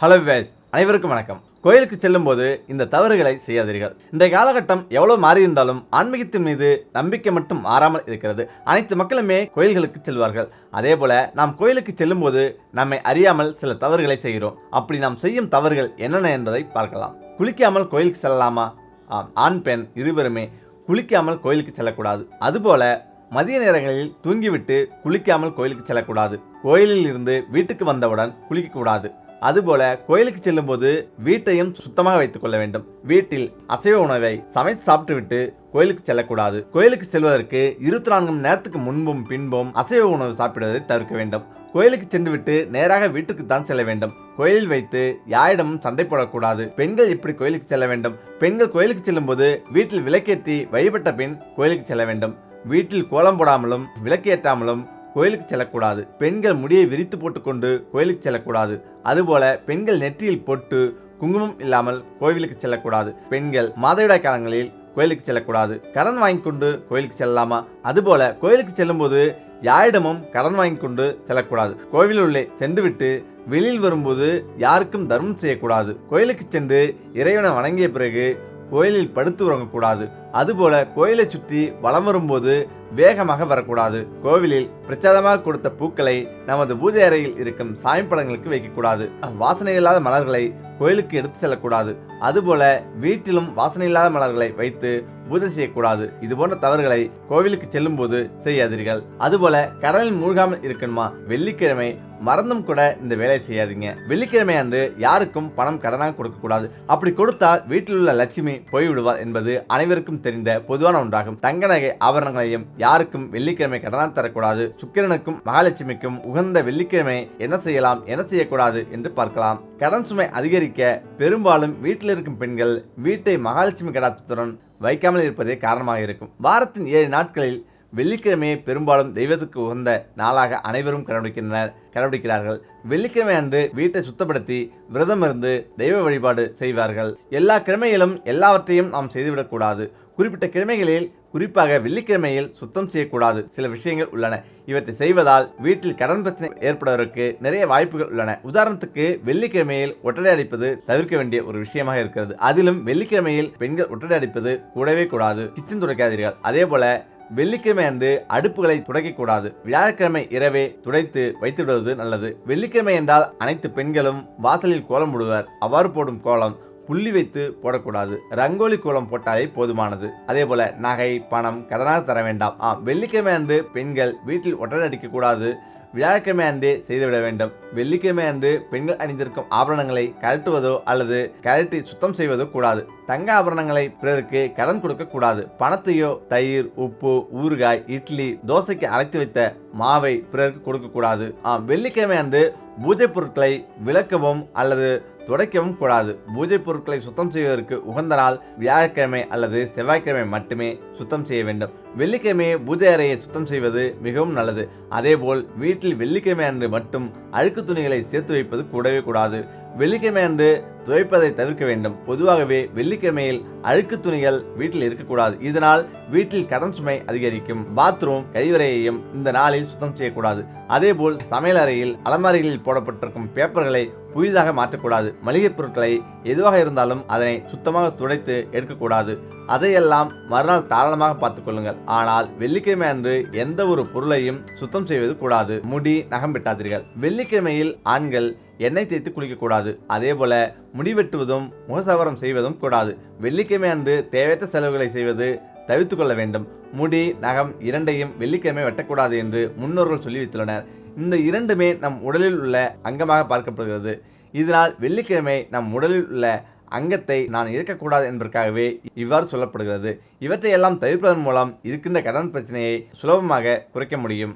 Hello wives, அனைவருக்கும் வணக்கம். கோயிலுக்கு செல்லும் போது இந்த தவறுகளை செய்யாதீர்கள். இன்றைய காலகட்டம் எவ்வளவு மாறியிருந்தாலும் ஆன்மீகத்தின் மீது நம்பிக்கை மட்டும் மாறாமல் இருக்கிறது. அனைத்து மக்களுமே கோயில்களுக்கு செல்வார்கள். அதே போல நாம் கோயிலுக்கு செல்லும் போது நம்மை அறியாமல் சில தவறுகளை செய்கிறோம். அப்படி நாம் செய்யும் தவறுகள் என்னென்ன என்பதை பார்க்கலாம். குளிக்காமல் கோயிலுக்கு செல்லலாமா? ஆண் பெண் இருவருமே குளிக்காமல் கோயிலுக்கு செல்லக்கூடாது. அதுபோல மதிய நேரங்களில் தூங்கிவிட்டு குளிக்காமல் கோயிலுக்கு செல்லக்கூடாது. கோயிலில் இருந்து வீட்டுக்கு வந்தவுடன் குளிக்கக்கூடாது. அதுபோல கோயிலுக்கு செல்லும் போது வீட்டையும் சுத்தமாக வைத்துக் கொள்ள வேண்டும். வீட்டில் அசைவ உணவை சமைத்து சாப்பிட்டுவிட்டு கோயிலுக்கு செல்லக்கூடாது. கோயிலுக்கு செல்வதற்கு 24 மணி நேரத்துக்கு முன்பும் பின்பும் அசைவ உணவு சாப்பிடுவதை தவிர்க்க வேண்டும். கோயிலுக்கு சென்றுவிட்டு நேராக வீட்டுக்கு தான் செல்ல வேண்டும். கோயிலில் வைத்து யாரிடமும் சண்டை போடக்கூடாது. பெண்கள் எப்படி கோயிலுக்கு செல்ல வேண்டும்? பெண்கள் கோயிலுக்கு செல்லும் போது வீட்டில் விளக்கேற்றி வழிபட்ட பின் கோயிலுக்கு செல்ல வேண்டும். வீட்டில் கோலம் போடாமலும் விளக்கேற்றாமலும் கோயிலுக்கு செல்லக்கூடாது. பெண்கள் முடியை விரித்து போட்டுக்கொண்டு கோயிலுக்கு செல்லக்கூடாது. அதுபோல பெண்கள் நெற்றியில் போட்டு குங்குமம் இல்லாமல் கோயிலுக்கு செல்லக்கூடாது. பெண்கள் மாதவிடாய் காலங்களில் கோயிலுக்கு செல்லக்கூடாது. கடன் வாங்கி கொண்டு கோயிலுக்கு செல்லலாமா? அதுபோல கோயிலுக்கு செல்லும் போது யாரிடமும் கடன் வாங்கி கொண்டு செல்லக்கூடாது. கோவில் உள்ளே சென்றுவிட்டு வெளியில் வரும்போது யாருக்கும் தர்மம் செய்யக்கூடாது. கோயிலுக்கு சென்று இறைவனை வணங்கிய பிறகு கோயிலில் படுத்து உறங்கக்கூடாது. அதுபோல கோயிலை சுற்றி வலம் வரும்போது வேகமாக வரக்கூடாது. கோவிலில் பிரசாதமாக கொடுத்த பூக்களை நமது பூஜை அறையில் இருக்கும் சாமி படங்களுக்கு வைக்கக்கூடாது. வாசனை இல்லாத மலர்களை கோயிலுக்கு எடுத்து செல்லக்கூடாது. அதுபோல வீட்டிலும் வாசனை இல்லாத மலர்களை வைத்து பூஜை செய்யக்கூடாது. இது போன்ற தவறுகளை கோவிலுக்கு செல்லும் போது செய்யாதீர்கள். அதுபோல கடலில் மூழ்காமல் இருக்கணுமா? வெள்ளிக்கிழமை மறந்தும் கூட இந்த வேலையை செய்யாதீங்க. வெள்ளிக்கிழமை அன்று யாருக்கும் பணம் கடனாக கொடுக்க கூடாது. அப்படி கொடுத்தால் வீட்டில் உள்ள லட்சுமி போய்விடுவார் என்பது அனைவருக்கும் தெரிந்த பொதுவான ஒன்றாகும். தங்க நகை ஆபரணங்களையும் யாருக்கும் வெள்ளிக்கிழமை கடனாக தரக்கூடாது. சுக்கிரனுக்கும் மகாலட்சுமிக்கும் உகந்த வெள்ளிக்கிழமை என்ன செய்யலாம், என்ன செய்யக்கூடாது என்று பார்க்கலாம். கடன் சுமை அதிகரிக்க பெரும்பாலும் வீட்டில் இருக்கும் பெண்கள் வீட்டை மகாலட்சுமி கடாட்சத்துடன் வைக்காமல் இருப்பதே காரணமாக இருக்கும். வாரத்தின் 7 நாட்களில் வெள்ளிக்கிழமையை பெரும்பாலும் தெய்வத்துக்கு உகந்த நாளாக அனைவரும் கடைபிடிக்கிறார்கள். வெள்ளிக்கிழமை அன்று வீட்டை சுத்தப்படுத்தி விரதம் இருந்து தெய்வ வழிபாடு செய்வார்கள். எல்லா கிழமையிலும் எல்லாவற்றையும் நாம் செய்துவிடக்கூடாது. குறிப்பிட்ட கிழமைகளில், குறிப்பாக வெள்ளிக்கிழமையில் சுத்தம் செய்யக்கூடாது. சில விஷயங்கள் உள்ளன. இவற்றை செய்வதால் வீட்டில் கடன் பிரச்சனை ஏற்படுவதற்கு நிறைய வாய்ப்புகள் உள்ளன. உதாரணத்துக்கு, வெள்ளிக்கிழமையில் ஒட்டடை அடிப்பது தவிர்க்க வேண்டிய ஒரு விஷயமாக இருக்கிறது. அதிலும் வெள்ளிக்கிழமையில் பெண்கள் ஒட்டடை அடிப்பது கூடவே கூடாது. கிச்சன் துடைக்காதீர்கள். அதே போல வெள்ளிக்கிழமை அன்று அடுப்புகளை துடைக்கக்கூடாது. வியாழக்கிழமை இரவே துடைத்து வைத்துவிடுவது நல்லது. வெள்ளிக்கிழமை என்றால் அனைத்து பெண்களும் வாசலில் கோலம் போடுவர். அவ்வாறு போடும் கோலம் புள்ளி வைத்து போடக்கூடாது. ரங்கோலி கோலம் போட்டாலே போதுமானது. அதே போல நகை பணம் கடனாக தர வேண்டாம். வெள்ளிக்கிழமை அன்று பெண்கள் வீட்டில் ஒட்டடை அடிக்க கூடாது. வியாழக்கிழமை அன்றே செய்துவிட வேண்டும். வெள்ளிக்கிழமை அன்று பெண்கள் அணிந்திருக்கும் ஆபரணங்களை கழட்டுவதோ அல்லது கழட்டி சுத்தம் செய்வதோ கூடாது. தங்க ஆபரணங்களை பிறருக்கு கடன் கொடுக்க கூடாது. பணத்தையோ தயிர், உப்பு, ஊறுகாய், இட்லி, தோசைக்கு அரைத்து வைத்த மாவை பிறருக்கு கொடுக்க கூடாது. வெள்ளிக்கிழமை அன்று பூஜை பொருட்களை விளக்கவும் அல்லது துடைக்கவும் கூடாது. பூஜை பொருட்களை சுத்தம் செய்வதற்கு உகந்த நாள் வியாழக்கிழமை அல்லது செவ்வாய்க்கிழமை மட்டுமே சுத்தம் செய்ய வேண்டும். வெள்ளிக்கிழமையை பூஜை அறையை சுத்தம் செய்வது மிகவும் நல்லது. அதேபோல் வீட்டில் வெள்ளிக்கிழமை அன்று மட்டும் அழுக்கு துணிகளை சேர்த்து வைப்பது கூடவே கூடாது. வெள்ளிக்கிழமை அன்று துவைப்பதை தவிர்க்க வேண்டும். பொதுவாகவே வெள்ளிக்கிழமையில் அழுக்கு துணிகள் வீட்டில் இருக்கக்கூடாது. இதனால் வீட்டில் கடன் சுமை அதிகரிக்கும். பாத்ரூம், கழிவறையையும் இந்த நாளில் சுத்தம் செய்யக்கூடாது. அதேபோல் சமையல் அறையில் அலமாரிகளில் போடப்பட்டிருக்கும் பேப்பர்களை புதிதாக மாற்றக்கூடாது. மளிகை பொருட்களை எதுவாக இருந்தாலும் அதனை சுத்தமாக துடைத்து எடுக்கக்கூடாது. அதையெல்லாம் மறுநாள் தாராளமாக பார்த்துக் கொள்ளுங்கள். ஆனால் வெள்ளிக்கிழமை அன்று எந்த ஒரு பொருளையும் சுத்தம் செய்வது கூடாது. முடி, நகம் வெட்டாதீர்கள். வெள்ளிக்கிழமையில் ஆண்கள் எண்ணெய் தேய்த்து குளிக்கக்கூடாது. அதே போல முடி வெட்டுவதும் முகசவரம் செய்வதும் கூடாது. வெள்ளிக்கிழமை அன்று தேவையற்ற செலவுகளை செய்வது தவிர்த்து கொள்ள வேண்டும். முடி, நகம் இரண்டையும் வெள்ளிக்கிழமை வெட்டக்கூடாது என்று முன்னோர்கள் சொல்லி வைத்துள்ளனர். இந்த இரண்டுமே நம் உடலில் உள்ள அங்கமாக பார்க்கப்படுகிறது. இதனால் வெள்ளிக்கிழமை நம் உடலில் உள்ள அங்கத்தை நான் இருக்கக்கூடாது என்பதற்காகவே இவ்வாறு சொல்லப்படுகிறது. இவற்றையெல்லாம் தவிர்ப்பதன் மூலம் இருக்கின்ற கடன் பிரச்சனையை சுலபமாக குறைக்க முடியும்.